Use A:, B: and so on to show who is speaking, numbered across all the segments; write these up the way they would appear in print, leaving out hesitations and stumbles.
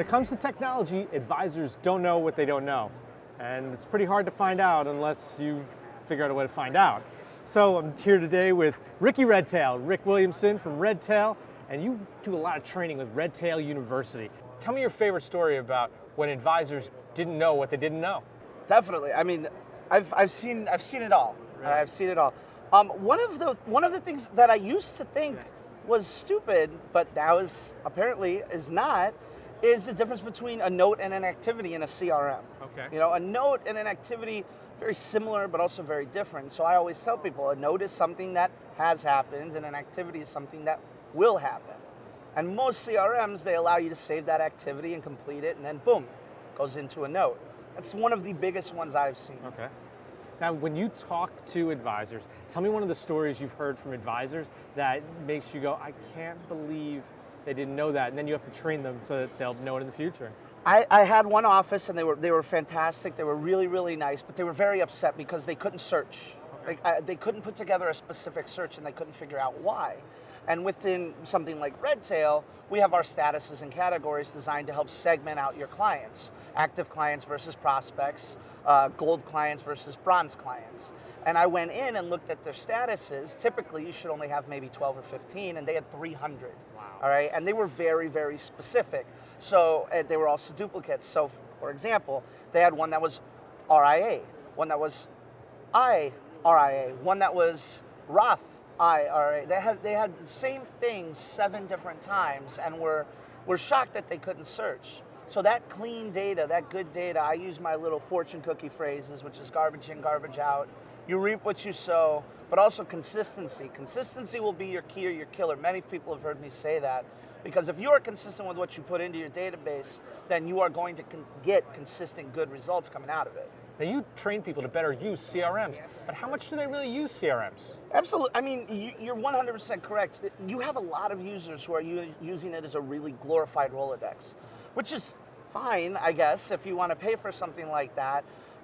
A: When it comes to technology, advisors don't know what they don't know. And it's pretty hard to find out unless you figure out a way to find out. So I'm here today with RedTail, Rick Williamson from RedTail, and you do a lot of training with RedTail University. Tell me your favorite story about when advisors didn't know what they didn't know.
B: Definitely. I mean, I've seen it all.
A: Really?
B: I've seen it all. One of the things that I used to think was stupid, but now is not, is the difference between a note and an activity in a CRM.
A: Okay.
B: You know, a note and an activity, very similar, but also very different. So I always tell people a note is something that has happened and an activity is something that will happen. And most CRMs, they allow you to save that activity and complete it, and then boom, goes into a note. That's one of the biggest ones I've seen.
A: Okay. Now, when you talk to advisors, tell me one of the stories you've heard from advisors that makes you go, I can't believe they didn't know that, and then you have to train them so that they'll know it in the future.
B: I had one office, and they were fantastic. They were really, really nice, but they were very upset because they couldn't search.
A: Okay.
B: They couldn't put together a specific search, and they couldn't figure out why. And within something like RedTail, we have our statuses and categories designed to help segment out your clients. Active clients versus prospects, gold clients versus bronze clients. And I went in and looked at their statuses. Typically, you should only have maybe 12 or 15, and they had 300.
A: Wow.
B: All right, and they were very, very specific. So they were also duplicates. So, for example, they had one that was RIA, one that was IRIA, one that was Roth IRA. They had the same thing 7 different times, and were shocked that they couldn't search. So that clean data, that good data, I use my little fortune cookie phrases, which is garbage in, garbage out. You reap what you sow, but also consistency. Consistency will be your key or your killer. Many people have heard me say that, because if you are consistent with what you put into your database, then you are going to get consistent good results coming out of it.
A: Now, you train people to better use CRMs, but how much do they really use CRMs?
B: Absolutely. I mean, you're 100% correct. You have a lot of users who are using it as a really glorified Rolodex, which is fine, I guess, if you want to pay for something like that.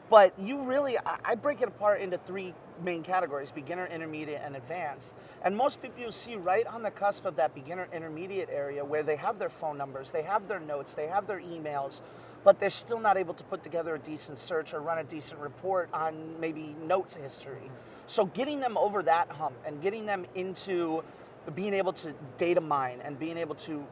B: But you really, I break it apart into 3 main categories: beginner, intermediate, and advanced. And most people you see right on the cusp of that beginner intermediate area, where they have their phone numbers, they have their notes, they have their emails, but they're still not able to put together a decent search or run a decent report on maybe notes history. So getting them over that hump and getting them into being able to data mine and being able to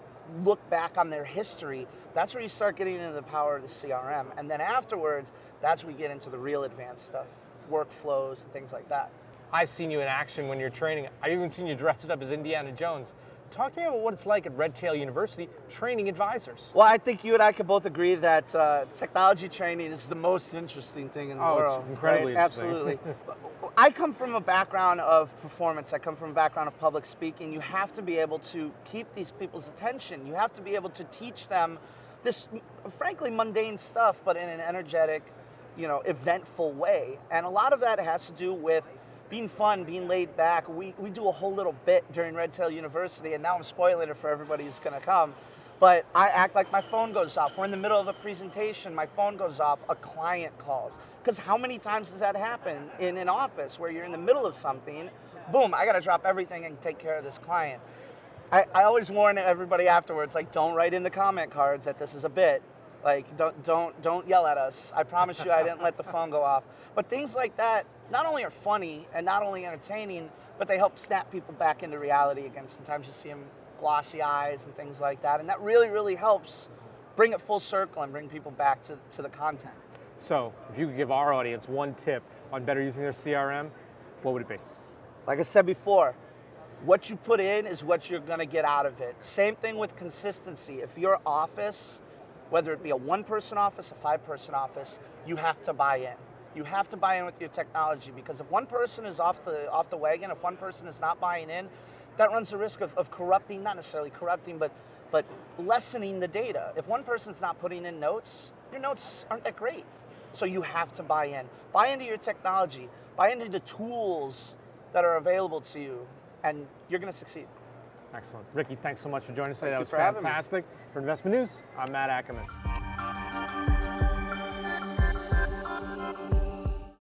B: look back on their history, that's where you start getting into the power of the CRM. And then afterwards, that's where we get into the real advanced stuff, workflows and things like that.
A: I've seen you in action when you're training. I've even seen you dressed up as Indiana Jones. Talk to me about what it's like at RedTail University training advisors.
B: Well, I think you and I could both agree that technology training is the most interesting thing in the world.
A: It's incredibly
B: right?
A: interesting.
B: Absolutely. I come from a background of performance. I come from a background of public speaking. You have to be able to keep these people's attention. You have to be able to teach them this, frankly, mundane stuff, but in an energetic, eventful way. And a lot of that has to do with being fun, being laid back. We do a whole little bit during RedTail University, and now I'm spoiling it for everybody who's going to come. But I act like my phone goes off. We're in the middle of a presentation, my phone goes off, a client calls. Because how many times does that happen in an office where you're in the middle of something, boom, I got to drop everything and take care of this client. I always warn everybody afterwards, like, don't write in the comment cards that this is a bit. Like, don't yell at us. I promise you I didn't let the phone go off. But things like that not only are funny and not only entertaining, but they help snap people back into reality again. Sometimes you see them glossy eyes and things like that, and that really, really helps bring it full circle and bring people back to the content.
A: So, if you could give our audience one tip on better using their CRM, what would it be?
B: Like I said before, what you put in is what you're going to get out of it. Same thing with consistency. If your office, whether it be a 1-person office, a 5-person office, you have to buy in. You have to buy in with your technology, because if one person is off the wagon, if one person is not buying in, that runs the risk of corrupting, not necessarily corrupting, but lessening the data. If one person's not putting in notes, your notes aren't that great. So you have to buy in. Buy into your technology. Buy into the tools that are available to you, and you're going to succeed.
A: Excellent. Ricky, thanks so much for joining us today.
B: Thank
A: That
B: you
A: was
B: for having me.
A: fantastic. For Investment News, I'm Matt Ackerman.